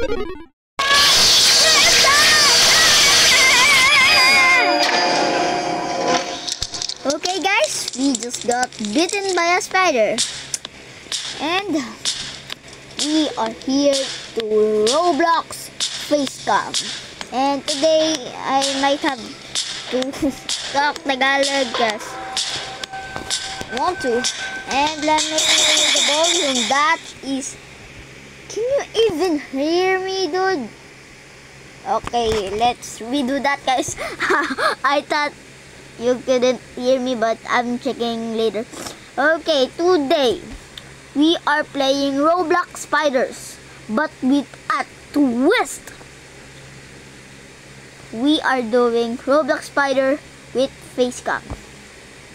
Okay guys, we just got bitten by a spider. And we are here to Roblox Facecam. And today, I might have to talk Tagalog because I want to. And let me the volume. That is... Can you even hear me, dude? Okay, let's redo that, guys. I thought you couldn't hear me, but I'm checking later. Okay, today we are playing Roblox Spiders, but with a twist. We are doing Roblox Spider with Facecam.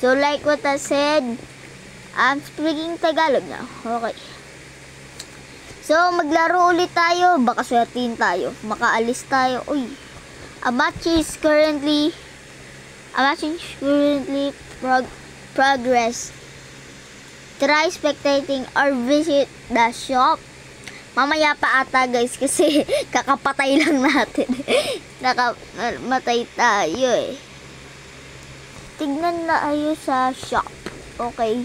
So like what I said, I'm speaking Tagalog now. Okay. So maglaro ulit tayo, baka swertin tayo, makaalis tayo. Uy. A match is currently progress. Try spectating or visit the shop. Mamaya pa ata guys kasi kakapatay lang natin. Nakamatay tayo eh. Tignan na ayo sa shop. Okay.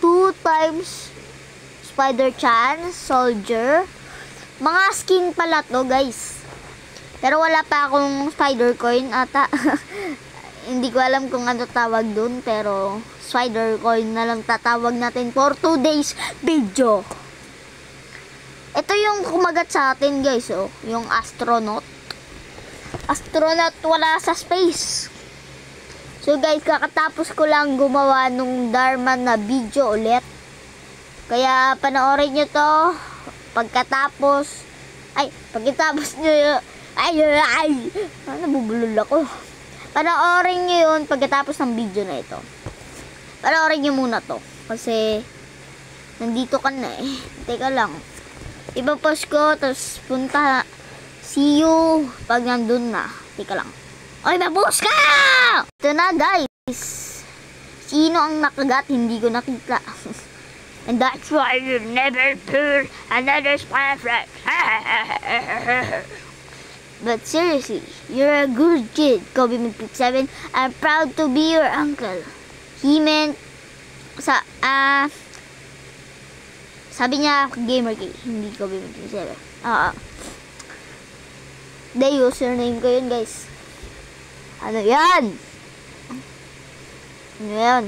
2 times Spider Chance, Soldier. Mga skin pala to guys. Pero wala pa akong Spider Coin ata. Hindi ko alam kung ano tawag dun. Pero Spider Coin na lang tatawag natin for 2 days video. Ito yung kumagat sa atin guys. Oh. Yung astronaut. Astronaut wala sa space. So guys, kakatapos ko lang gumawa nung Dharma na video ulit. Kaya panoorin nyo to. Pagkatapos nyo, nabubulol ako. Panoorin nyo yun pagkatapos ng video na ito. Panoorin nyo muna to. Kasi nandito ka na eh. Teka lang. Ipapost ko, tapos punta. See you pag nandun na. Teka lang. Oy, mabuhos ka! Ito na guys. Sino ang nakagat? Hindi ko nakita. And that's why you never put another spider. But seriously, you're a good kid, Kobe Mag57. I'm proud to be your uncle. He meant sabi niya Gamer K, hindi Kobe Mag57. The username ko yun, guys. Ano yan? Ano yan?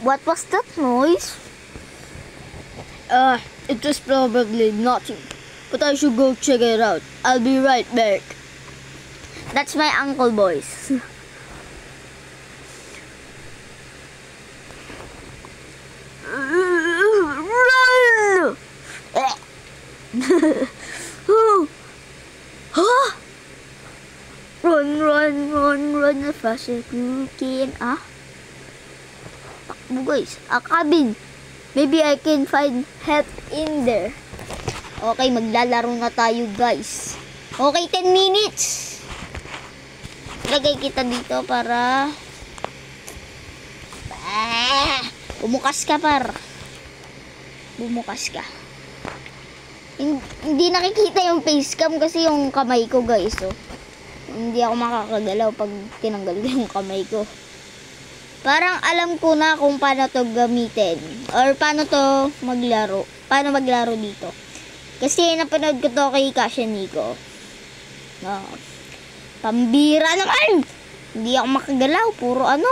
What was that noise? It was probably nothing. But I should go check it out. I'll be right back. That's my uncle voice. Run! Huh? Run as fast as you can. Guys, a cabin. Maybe I can find help in there. Okay, maglalaro na tayo guys. Okay, 10 minutes. Lagay kita dito para bumukas ka par. Bumukas ka. Hindi nakikita yung facecam kasi yung kamay ko guys. So, hindi ako makakagalaw pag tinanggal yung kamay ko. Parang alam ko na kung paano to gamitin. Or paano to maglaro. Paano maglaro dito. Kasi napanood ko to kay Kasha Nico. Pambira naman! Hindi ako makagalaw. Puro ano.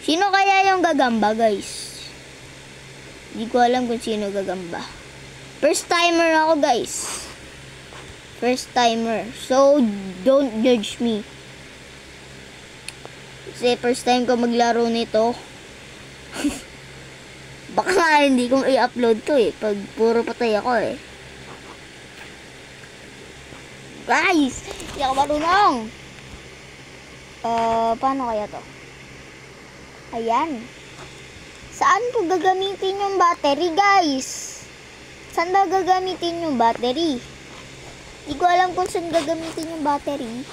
Sino kaya yung gagamba guys? Hindi ko alam kung sino gagamba. First timer ako guys. First timer. So, don't judge me. Kasi first time ko maglaro nito. Baka nga hindi ko i-upload to eh. Pag puro patay ako eh. Guys! Hindi ako marunong. Paano kaya to? Ayan. Saan ko gagamitin yung battery guys? Saan ba gagamitin yung battery? Hindi ko alam kung saan gagamitin yung battery.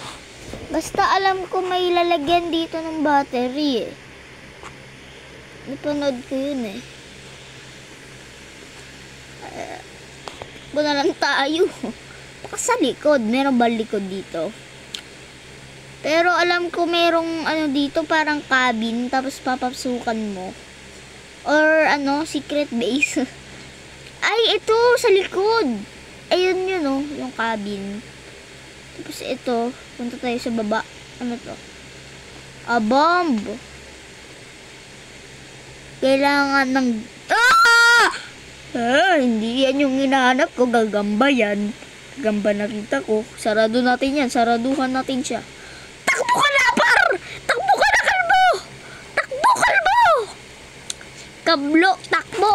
Basta alam ko may lalagyan dito ng battery eh. Napanood ko yun eh. Doon na lang tayo. Baka sa likod. Meron ba likod dito? Pero alam ko merong ano dito, parang cabin. Tapos papapasukan mo. Or ano, secret base. Ay, ito sa likod. Ayun yun, oh, yung cabin. Tapos ito, punta tayo sa baba. Ano to? A bomb. Kailangan ng... hindi yan yung hinahanap ko. Gagamba yan. Gagamba nakita ko. Sarado natin yan. Saraduhan natin siya. Takbo ka, lapar! Takbo ka na, kalbo! Takbo, kalbo! Kablo, takbo!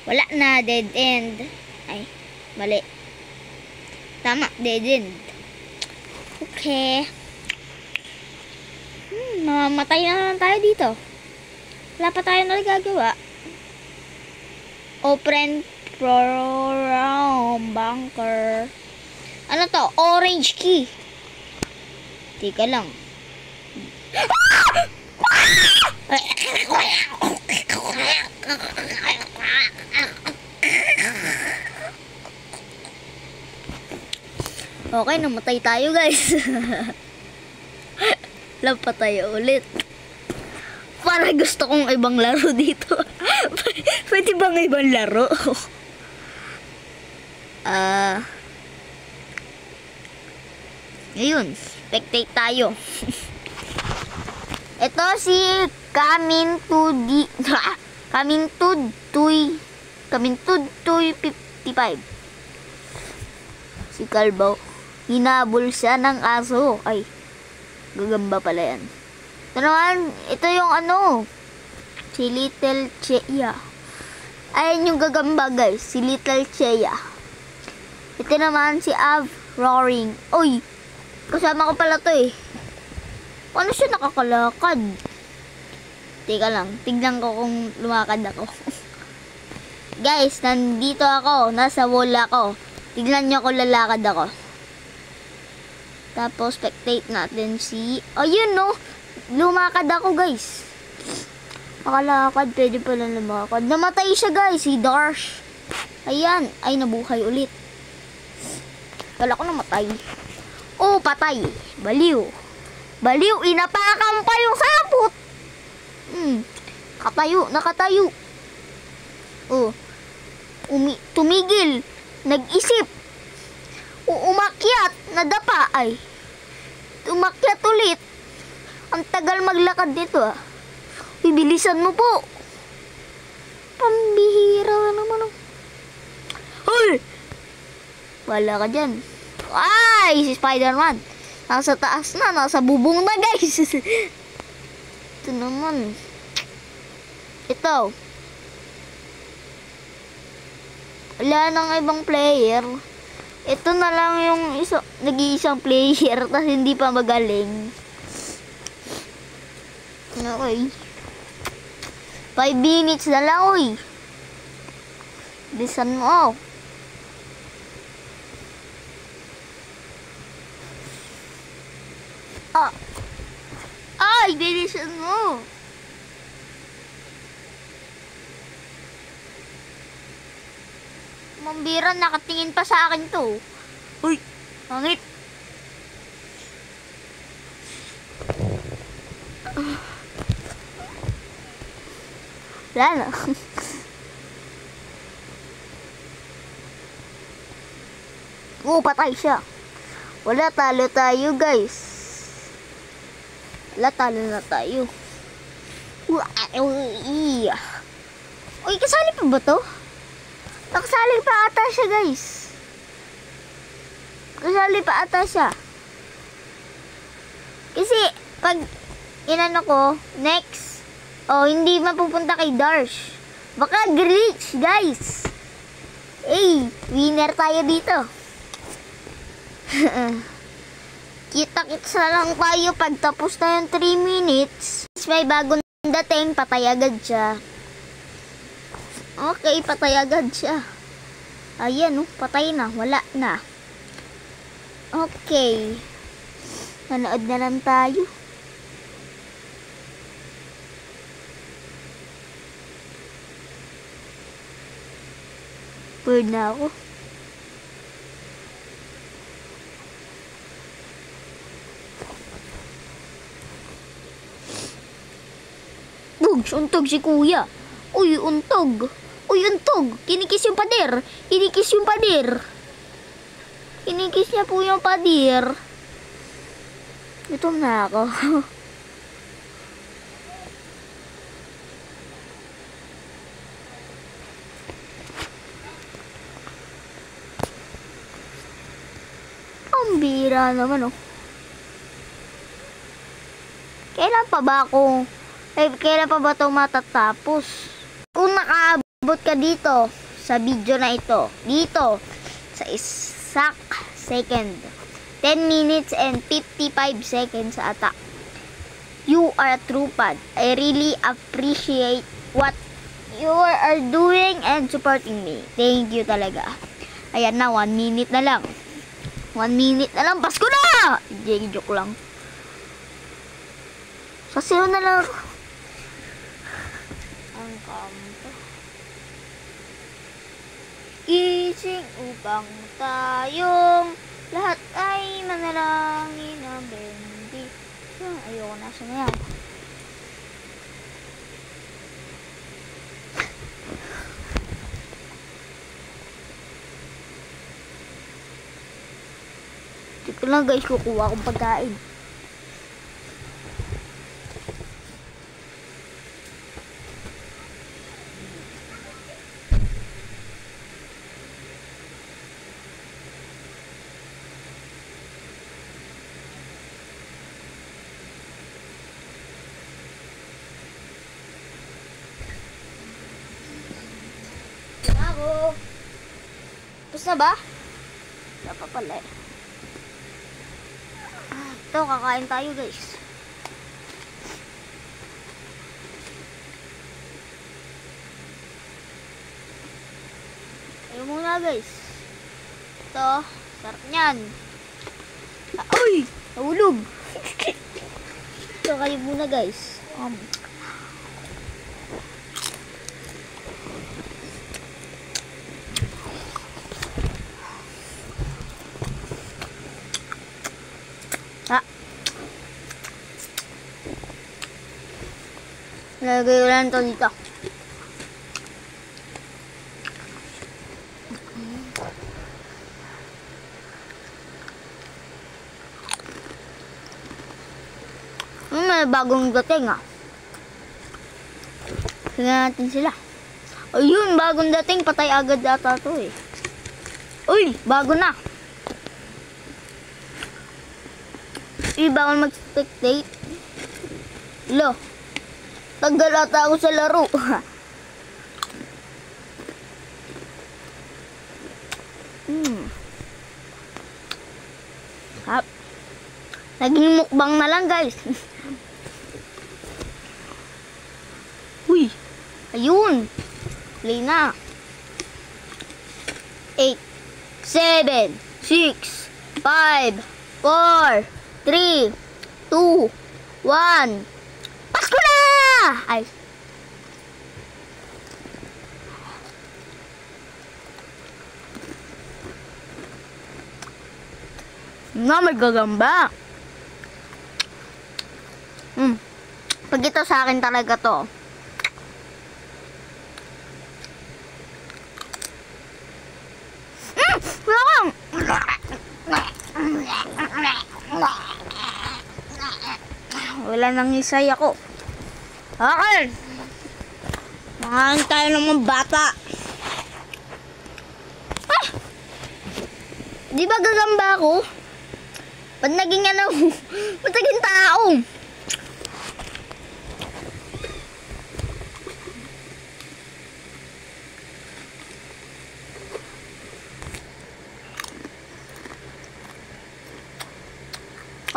Wala na, dead end. Ay, mali. Tama, dead end. Okay. Mamamatay na lang tayo dito. Wala pa tayo nagagawa. Open program bunker. Ano to? Orange key. Tika lang. Okay, namatay tayo, guys. Lapa tayo ulit. Para gusto kong ibang laro dito. Pwede bang ibang laro? Ngayon, spectate tayo. Ito si Kamintud 55. Si Kalbo. Hinabol siya ng aso. Ay, gagamba pala yan. Ito naman, ito yung ano, si Little Cheya. Ayan yung gagamba, guys, si Little Cheya. Ito naman si Av Roaring. Uy, kasama ko pala to eh. Paano siya nakakalakad? Teka lang, tignan ko kung lumakad ako. Guys, nandito ako, nasa wall ako. Tignan nyo kung lalakad ako. Tapos, spectate natin si... Ayun, no? Lumakad ako, guys. Nakalakad. Pwede pala lumakad. Namatay siya, guys. Si Darsh. Ayan. Ay, nabuhay ulit. Kala ko namatay. Oh, patay. Baliw. Baliw. Inapakan pa yung sapot. Katayo. Nakatayo. Oh. Tumigil. Nag-isip. Umakyat. Nadapa. Ay. Umakyat ulit. Ang tagal maglakad dito, ah. Bibilisan mo po. Pambihira naman. Hoy! Wala ka dyan. Ay! Si Spider-Man. Nasa taas na. Nasa bubong na, guys. Ito naman. Ito. Wala nang ibang player. Ito na lang yung nag-iisang player. Tapos hindi pa magaling. Okay. 5 minutes na lang, uy. Bilisan mo. Ay, bilisan mo. Mambira, nakatingin pa sa akin to. Uy, pangit. Wala na. Patay siya. Wala, talo tayo, guys. Wala, talo na tayo. Uy, kasali pa ba to? Nakasali pa ata siya, guys. Kasali pa ata siya. Kasi, pag inano ko, next, hindi mapupunta kay Darsh. Baka glitch, guys. Winner tayo dito. Kita-kits na lang tayo pag tapos na yung 3 minutes. May bagong dating, patay agad siya. Okay, patay agad siya. Ayan, patay na. Wala na. Okay. Nanood na lang tayo. Word na ako. Untog si kuya. Uy, untog. Uy, untog. Kinikis yung pader. Kinikis yung pader. Kinikis niya po yung pader. Gutom na ako. Ang bira naman, oh. Kailan pa ba ako? Kailan pa ba ito matatapos? Kung nakaabot ka dito sa video na ito, dito sa exact second, 10 minutes and 55 seconds sa attack, you are a true fan. I really appreciate what you are doing and supporting me. Thank you talaga. Ayan na, 1 minute na lang. 1 minute na lang. Pasko na! Joke lang. Sasayaw na lang. Ang kampo. Gising upang tayong lahat ay manalangin ang bendi. Ayoko na sumayaw. Dito lang guys, kukuha akong pagkain. Tapos na ba? Wala pa pala eh. Ito, kakain tayo guys. Ayun muna guys. Ito, sarap niyan. Uy! Nahulog! Ito, kayo muna guys. Lagay ko lang ito dito. May bagong dating ah. Tingnan natin sila. Ayun, bagong dating. Patay agad ata ito eh. Uy, bago na. Bawal mag-spectate. Lo. Tanggal ata ako sa laro. Naging mukbang na lang guys. Uy. Ayun. Play na. 8, 7, 6, 5, 4, 3, 2, 1. Pasko na! Ay. May gagamba. Pag ito sa akin talaga to. Wala nang isay ako. Okay. Makain tayo ng mga bata. Di ba gagamba ako? Ba't naging ano? Ba't naging tao?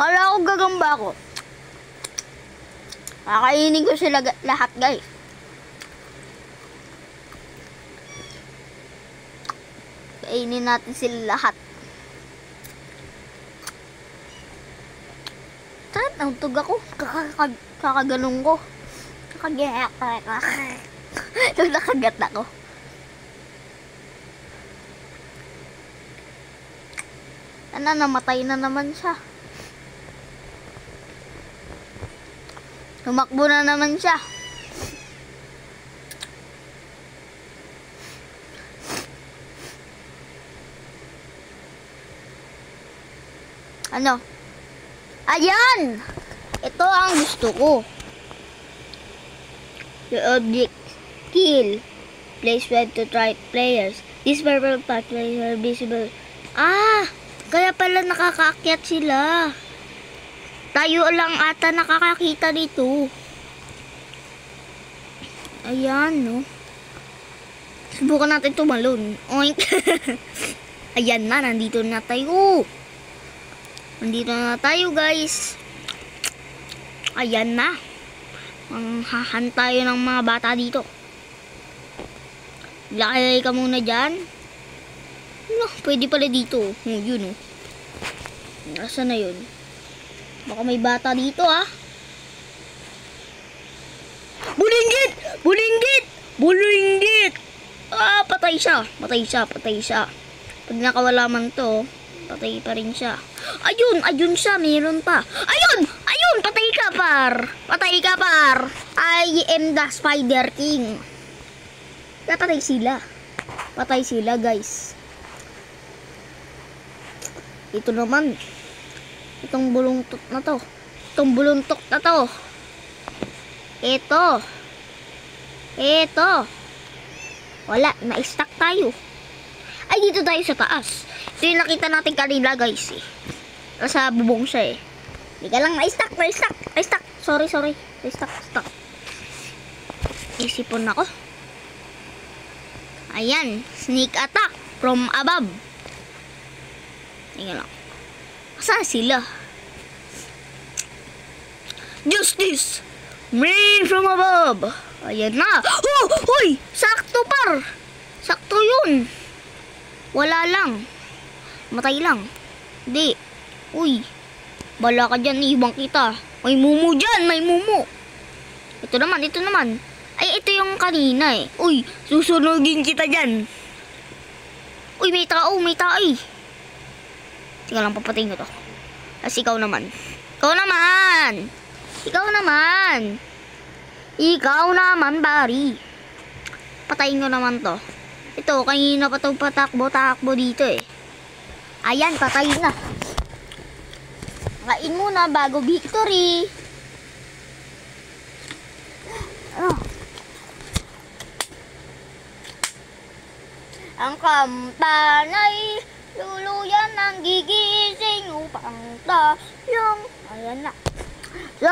Kala ko gagamba ako. Kakainin ko sila lahat guys. Kainin natin sila lahat. Saan? Nautog ako. Kakaganong ko. Nakagat ako. Ano, namatay na naman siya. Tumakbo na naman siya. Ano? Ayan! Ito ang gusto ko. The object kill. Place red to try players. These purple pathways are visible. Ah! Kaya pala nakakaakyat sila. Tayo lang ata nakakakita dito. Ayan, no? Subukan natin tumalon. Oink! Ayan na, nandito na tayo. Nandito na tayo, guys. Ayan na. Manghahan tayo ng mga bata dito. Lakay ka muna dyan. No, pwede pala dito. Yun, oh. Nasaan na yun? Baka may bata dito, ah. Bulinggit! Bulinggit! Bulinggit! Ah, patay siya. Patay siya, patay siya. Pag nakawala man to, patay pa rin siya. Ayun, ayun siya. Meron pa. Ayun! Ayun! Patay ka, par! Patay ka, par! I am the Spider King. Kaya patay sila. Patay sila, guys. Ito naman. Itong buluntok na to. Itong buluntok na to. Ito. Ito. Wala. Na-stuck tayo. Ay, dito tayo sa taas. Ito yung nakita natin kanila, guys. Eh. Sa bubong siya, eh. Hindi ka lang na-stuck. Na-stuck. Na-stuck. Sorry, sorry. Na-stuck. Stuck. Isipon ako. Ayan. Sneak attack from above. Tingnan lang. Saan sila? Justice! Rain from above! Ayan na! Oh! Hoy! Sakto, par! Sakto yun! Wala lang. Matay lang. Hindi. Uy! Bala ka dyan, ibang kita. May mumu dyan! May mumu! Ito naman, ito naman. Ay, ito yung kanina eh. Uy! Susunugin kita dyan. Uy, may tao! May tao eh! Tingnan lang, papatayin ko to. Kasi ikaw naman. Ikaw naman! Ikaw naman! Ikaw naman, bari. Patayin ko naman to. Ito, kanina pa itong patakbo-takbo dito eh. Ayan, patayin na. Kain muna bago victory. Oh. Ang kampanay luluyan ng gigising upang tayong. Ayan na. So,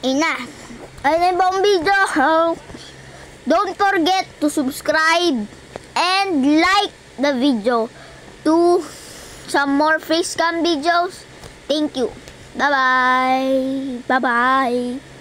ina. Ayun yung video. Don't forget to subscribe and like the video to some more facecam videos. Thank you. Bye-bye. Bye-bye.